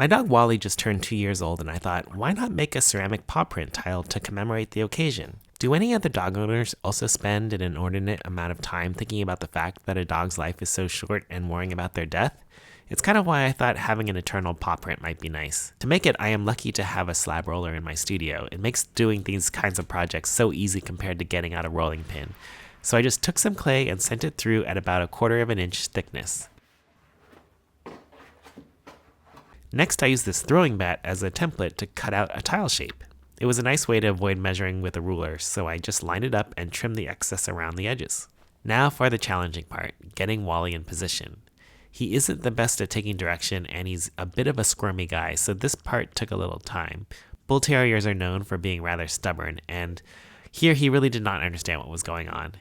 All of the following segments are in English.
My dog Wally just turned 2 years old, and I thought, why not make a ceramic paw print tile to commemorate the occasion? Do any other dog owners also spend an inordinate amount of time thinking about the fact that a dog's life is so short and worrying about their death? It's kind of why I thought having an eternal paw print might be nice. To make it, I am lucky to have a slab roller in my studio. It makes doing these kinds of projects so easy compared to getting out a rolling pin. So I just took some clay and sent it through at about 1/4 of an inch thickness. Next, I used this throwing mat as a template to cut out a tile shape. It was a nice way to avoid measuring with a ruler, so I just lined it up and trimmed the excess around the edges. Now for the challenging part, getting Wally in position. He isn't the best at taking direction, and he's a bit of a squirmy guy, so this part took a little time. Bull Terriers are known for being rather stubborn, and here he really did not understand what was going on.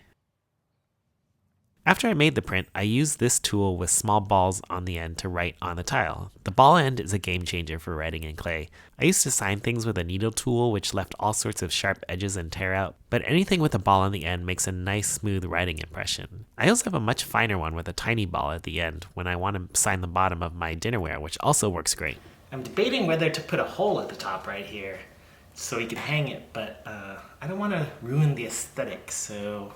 After I made the print, I used this tool with small balls on the end to write on the tile. The ball end is a game changer for writing in clay. I used to sign things with a needle tool, which left all sorts of sharp edges and tear out, but anything with a ball on the end makes a nice smooth writing impression. I also have a much finer one with a tiny ball at the end when I want to sign the bottom of my dinnerware, which also works great. I'm debating whether to put a hole at the top right here so you can hang it, but I don't want to ruin the aesthetic, so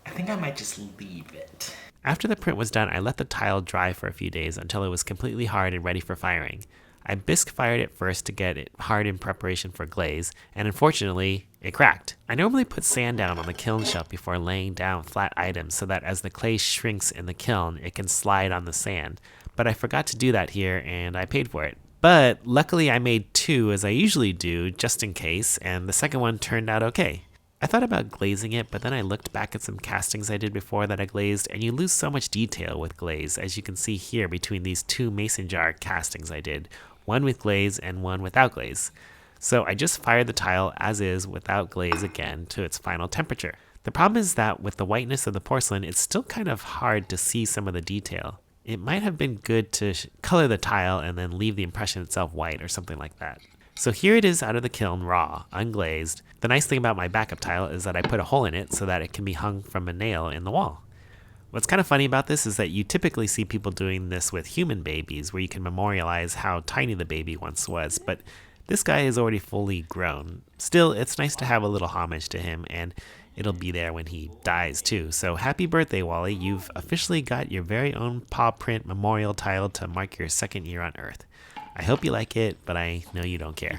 I think I might just leave it. After the print was done, I let the tile dry for a few days until it was completely hard and ready for firing. I bisque fired it first to get it hard in preparation for glaze, and unfortunately, it cracked. I normally put sand down on the kiln shelf before laying down flat items so that as the clay shrinks in the kiln, it can slide on the sand. But I forgot to do that here, and I paid for it. But luckily I made 2 as I usually do, just in case, and the second one turned out okay. I thought about glazing it, but then I looked back at some castings I did before that I glazed, and you lose so much detail with glaze, as you can see here between these 2 mason jar castings I did, one with glaze and one without glaze. So I just fired the tile as is without glaze again to its final temperature. The problem is that with the whiteness of the porcelain, it's still kind of hard to see some of the detail. It might have been good to color the tile and then leave the impression itself white or something like that. So here it is out of the kiln, raw, unglazed. The nice thing about my backup tile is that I put a hole in it so that it can be hung from a nail in the wall. What's kind of funny about this is that you typically see people doing this with human babies where you can memorialize how tiny the baby once was, but this guy is already fully grown. Still, it's nice to have a little homage to him, and it'll be there when he dies too. So happy birthday, Wally. You've officially got your very own paw print memorial tile to mark your 2nd year on Earth. I hope you like it, but I know you don't care.